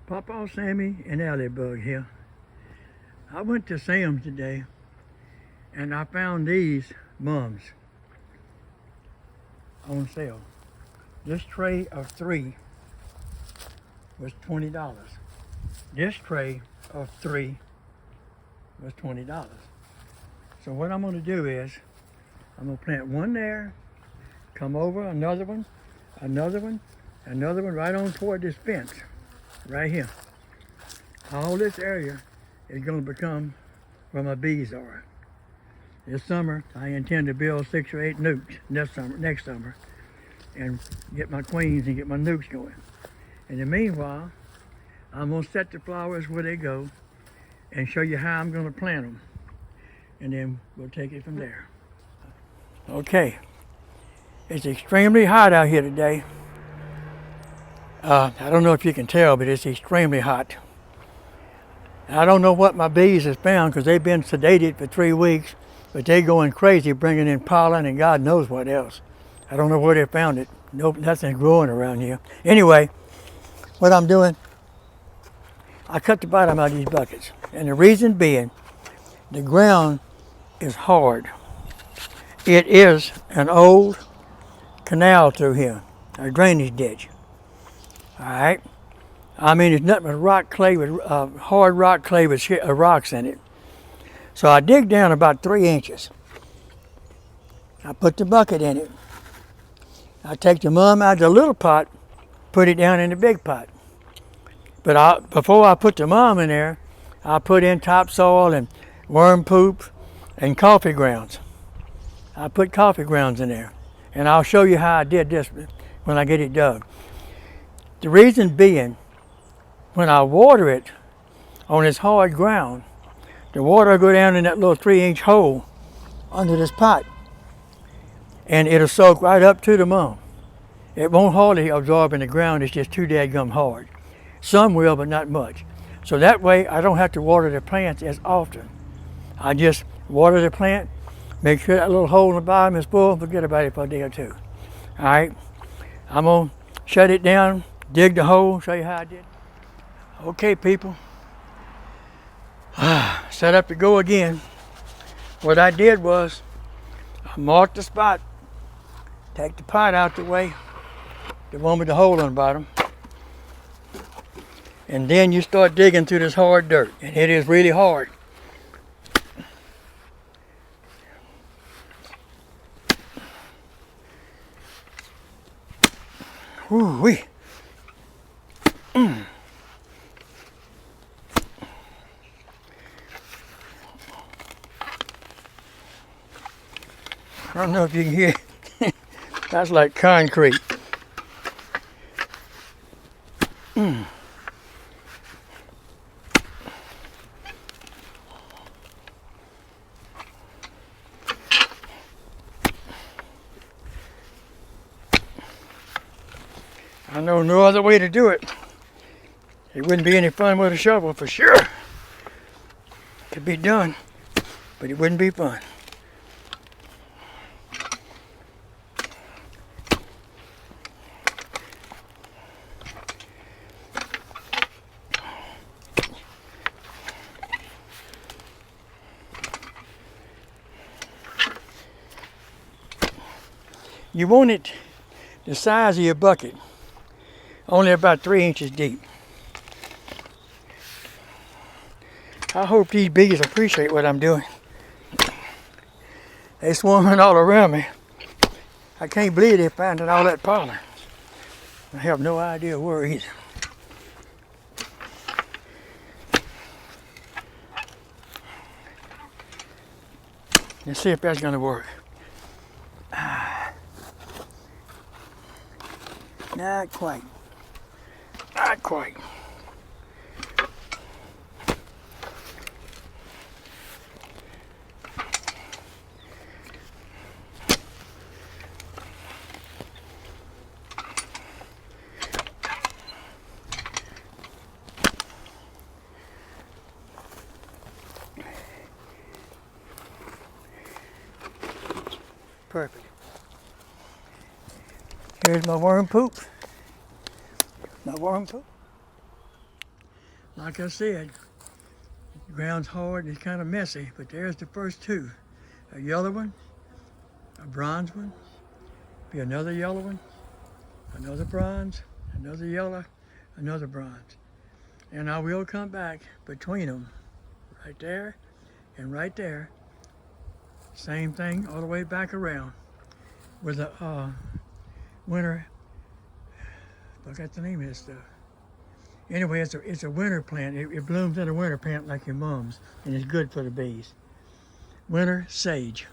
Pawpaw, Sammy, and Allybug here. I went to Sam's today and I found these mums on sale. This tray of 3 was $20. This tray of 3 was $20. So what I'm going to do is I'm going to plant one there, come over, another one, another one, another one right on toward this fence right here. All this area is going to become where my bees are. This summer I intend to build 6 or 8 nukes next summer and get my queens and get my nukes going. In the meanwhile, I'm going to set the flowers where they go and show you how I'm going to plant them. And then we'll take it from there. Okay, it's extremely hot out here today. I don't know if you can tell, but it's extremely hot. I don't know what my bees have found because they've been sedated for 3 weeks, but they're going crazy bringing in pollen and God knows what else. I don't know where they found it. Nope, nothing's growing around here. Anyway, what I'm doing, I cut the bottom out of these buckets. And the reason being, the ground is hard. It is an old canal through here, a drainage ditch. All right. I mean, it's nothing but rock clay with hard rock clay with rocks in it. So I dig down about 3 inches. I put the bucket in it. I take the mum out of the little pot, put it down in the big pot. But before I put the mum in there, I put in topsoil and worm poop and coffee grounds. I put coffee grounds in there. And I'll show you how I did this when I get it dug. The reason being, when I water it on this hard ground, the water will go down in that little 3-inch hole under this pot. And it'll soak right up to the mum. It won't hardly absorb in the ground, it's just too dadgum hard. Some will, but not much. So that way I don't have to water the plants as often. I just water the plant, make sure that little hole in the bottom is full, and forget about it for a day or two. All right, I'm gonna shut it down, dig the hole, show you how I did. Okay, people, set up to go again. What I did was, I marked the spot, take the pot out the way, the one with the hole on the bottom, and then you start digging through this hard dirt, and it is really hard. Woo-wee. I don't know if you can hear it. That's like concrete. I know no other way to do it. It wouldn't be any fun with a shovel for sure. It could be done, but it wouldn't be fun. You want it the size of your bucket, only about 3 inches deep. I hope these bees appreciate what I'm doing. They swarming all around me. I can't believe they're finding all that pollen. I have no idea where either. Let's see if that's gonna work. Not quite. Not quite. Perfect. Here's my worm poop. My worm poop. like I said, the ground's hard and it's kind of messy, but there's the first two. A yellow one, a bronze one, be another yellow one, another bronze, another yellow, another bronze. And I will come back between them, right there and right there. Same thing all the way back around with a winter, I forgot the name of this stuff. Anyway, it's a winter plant. It blooms in a winter plant like your mom's, and it's good for the bees. Winter sage.